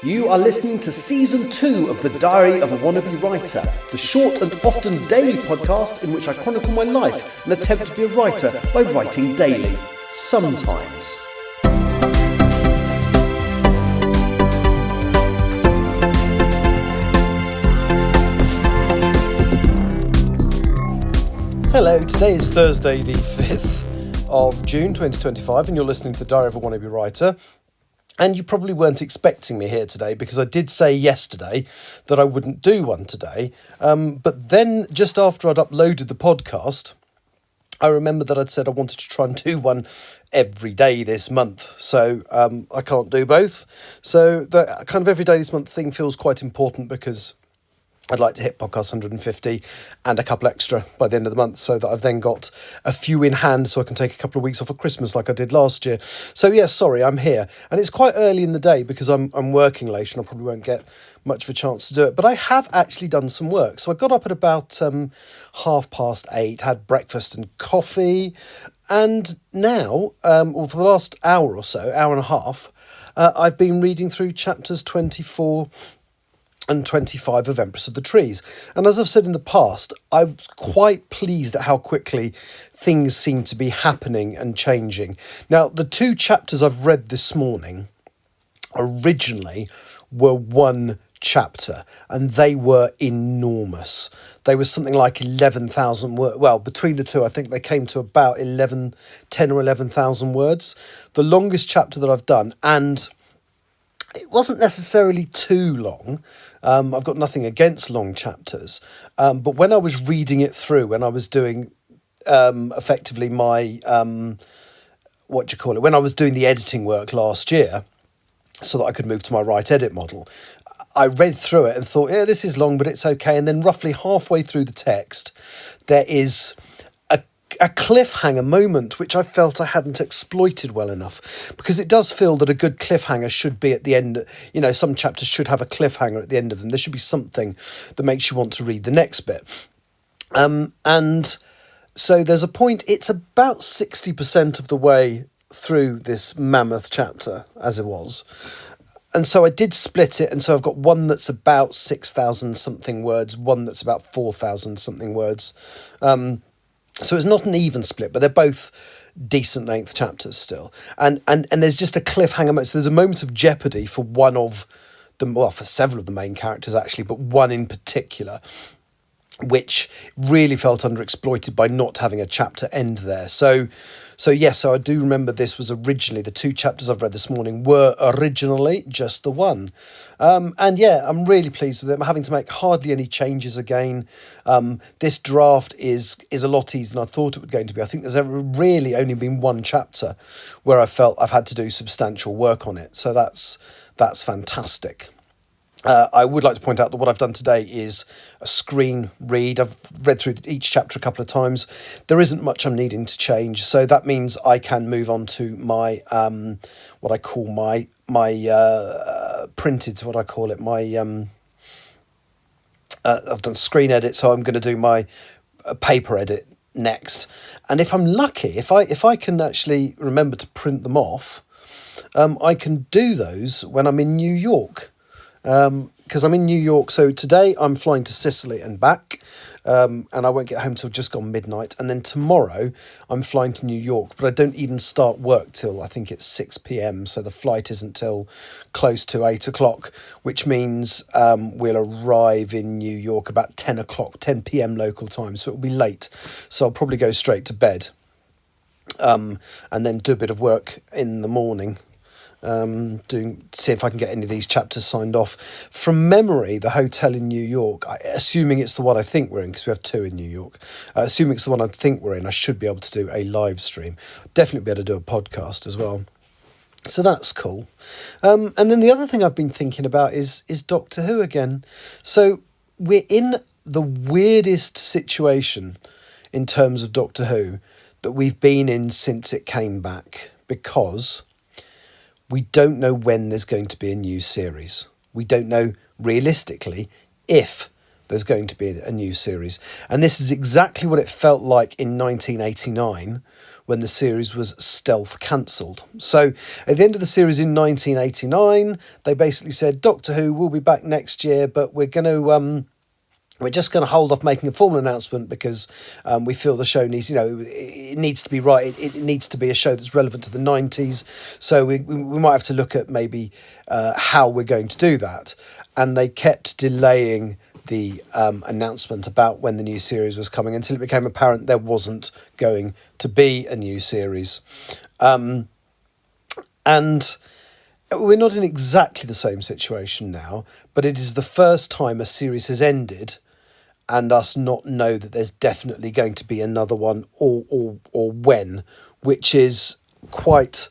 You are listening to Season 2 of The Diary of a Wannabe Writer, the short and often daily podcast in which I chronicle my life and attempt to be a writer by writing daily. Sometimes. Hello, today is Thursday the 5th of June 2025 and you're listening to The Diary of a Wannabe Writer. And you probably weren't expecting me here today because I did say yesterday that I wouldn't do one today. But then just after I'd uploaded the podcast, I remembered that I'd said I wanted to try and do one every day this month. So I can't do both. So the kind of every day this month thing feels quite important because I'd like to hit podcast 150 and a couple extra by the end of the month so that I've then got a few in hand so I can take a couple of weeks off of Christmas like I did last year. So yes, sorry, I'm here. And it's quite early in the day because I'm working late and I probably won't get much of a chance to do it. But I have actually done some work. So I got up at about 8:30, had breakfast and coffee. And now, or for the last hour or so, hour and a half, I've been reading through chapters 24 and 25 of Empress of the Trees. And as I've said in the past, I was quite pleased at how quickly things seem to be happening and changing. Now, the two chapters I've read this morning originally were one chapter, and they were enormous. They were something like 11,000 words. Well, between the two, I think they came to about 10 or 11,000 words. The longest chapter that I've done, and it wasn't necessarily too long. I've got nothing against long chapters. But when I was reading it through, when I was doing effectively my, when I was doing the editing work last year, so that I could move to my right edit model, I read through it and thought, yeah, this is long, but it's okay. And then roughly halfway through the text, there is a cliffhanger moment, which I felt I hadn't exploited well enough, because it does feel that a good cliffhanger should be at the end. You know, some chapters should have a cliffhanger at the end of them. There should be something that makes you want to read the next bit. And so there's a point, it's about 60% of the way through this mammoth chapter, as it was. And so I did split it, and so I've got one that's about 6,000 something words, one that's about 4,000 something words. So it's not an even split, but they're both decent length chapters still. And there's just a cliffhanger moment. So there's a moment of jeopardy for one of them, well, for several of the main characters actually, but one in particular, which really felt underexploited by not having a chapter end there. So I do remember this was originally, the two chapters I've read this morning were originally just the one. And yeah, I'm really pleased with it. I'm having to make hardly any changes again. This draft is a lot easier than I thought it was going to be. I think there's really only been one chapter where I felt I've had to do substantial work on it. So that's fantastic. I would like to point out that what I've done today is a screen read. I've read through each chapter a couple of times. There isn't much I'm needing to change, so that means I can move on to my what I call my printed. What I call it, my I've done screen edit, so I'm going to do my paper edit next. And if I'm lucky, if I can actually remember to print them off, I can do those when I'm in New York. Because I'm in New York, so today I'm flying to Sicily and back, and I won't get home till just gone midnight, and then tomorrow I'm flying to New York, but I don't even start work till I think it's 6 p.m, so the flight isn't till close to 8 o'clock, which means we'll arrive in New York about 10 p.m. local time, so it'll be late, so I'll probably go straight to bed, and then do a bit of work in the morning. See if I can get any of these chapters signed off. From memory, the hotel in New York, assuming it's the one I think we're in, because we have two in New York, assuming it's the one I think we're in, I should be able to do a live stream. Definitely be able to do a podcast as well. So that's cool. And then the other thing I've been thinking about is Doctor Who again. So we're in the weirdest situation in terms of Doctor Who that we've been in since it came back, because we don't know when there's going to be a new series. We don't know realistically if there's going to be a new series. And this is exactly what it felt like in 1989 when the series was stealth cancelled. So at the end of the series in 1989, they basically said, Doctor Who will be back next year, but we're just going to hold off making a formal announcement because we feel the show needs, it needs to be right. It needs to be a show that's relevant to the 90s. So we might have to look at maybe how we're going to do that. And they kept delaying the announcement about when the new series was coming until it became apparent there wasn't going to be a new series. And we're not in exactly the same situation now, but it is the first time a series has ended and us not know that there's definitely going to be another one or when, which is quite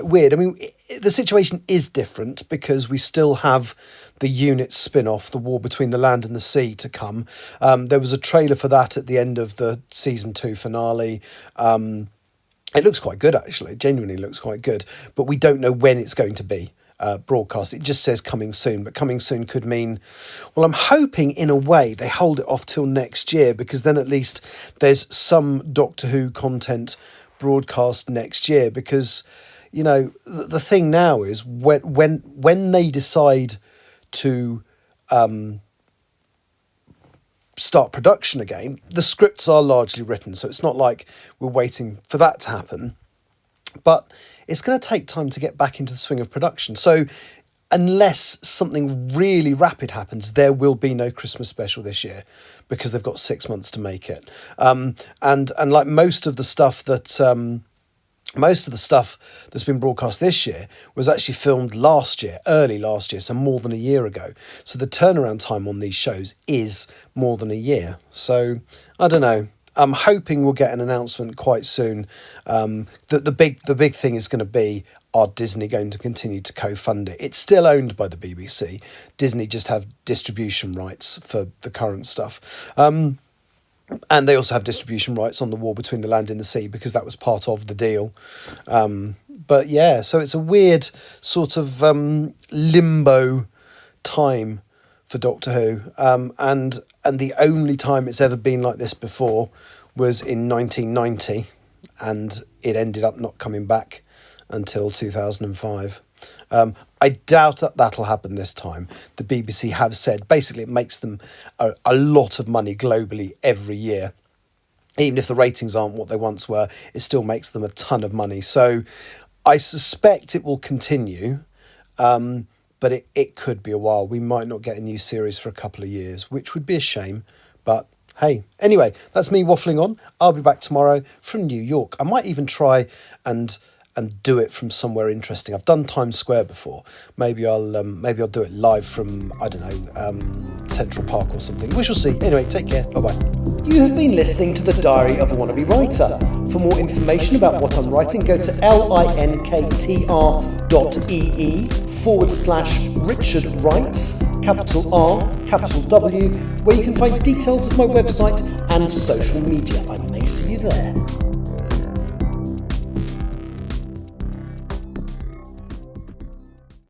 weird. I mean, the situation is different because we still have the Unit spin-off, The War Between the Land and the Sea, to come. There was a trailer for that at the end of the season 2 finale. It looks quite good, actually. It genuinely looks quite good. But we don't know when it's going to be broadcast. It just says coming soon. But coming soon could mean... Well, I'm hoping, in a way, they hold it off till next year, because then at least there's some Doctor Who content broadcast next year. Because, the thing now is when they decide to start production again, the scripts are largely written, so it's not like we're waiting for that to happen, but it's going to take time to get back into the swing of production. So unless something really rapid happens, there will be no Christmas special this year because they've got 6 months to make it. And like most of the stuff that's been broadcast this year was actually filmed early last year, so more than a year ago. So the turnaround time on these shows is more than a year. So I don't know. I'm hoping we'll get an announcement quite soon. The big thing is going to be, are Disney going to continue to co-fund it? It's still owned by the BBC. Disney just have distribution rights for the current stuff. And they also have distribution rights on The War Between the Land and the Sea because that was part of the deal. But yeah, so it's a weird sort of limbo time for Doctor Who. And the only time it's ever been like this before was in 1990, and it ended up not coming back until 2005. I doubt that'll happen this time. The BBC have said basically it makes them a lot of money globally every year. Even if the ratings aren't what they once were, it still makes them a ton of money. So I suspect it will continue, but it could be a while. We might not get a new series for a couple of years, which would be a shame. But hey, anyway, that's me waffling on. I'll be back tomorrow from New York. I might even try and do it from somewhere interesting. I've done Times Square before. Maybe I'll do it live from, I don't know, Central Park or something. We shall see. Anyway, take care. Bye-bye. You have been listening to The Diary of a Wannabe Writer. For more information about what I'm writing, go to linktr.ee/Richard Writes, capital R, capital W, where you can find details of my website and social media. I may see you there.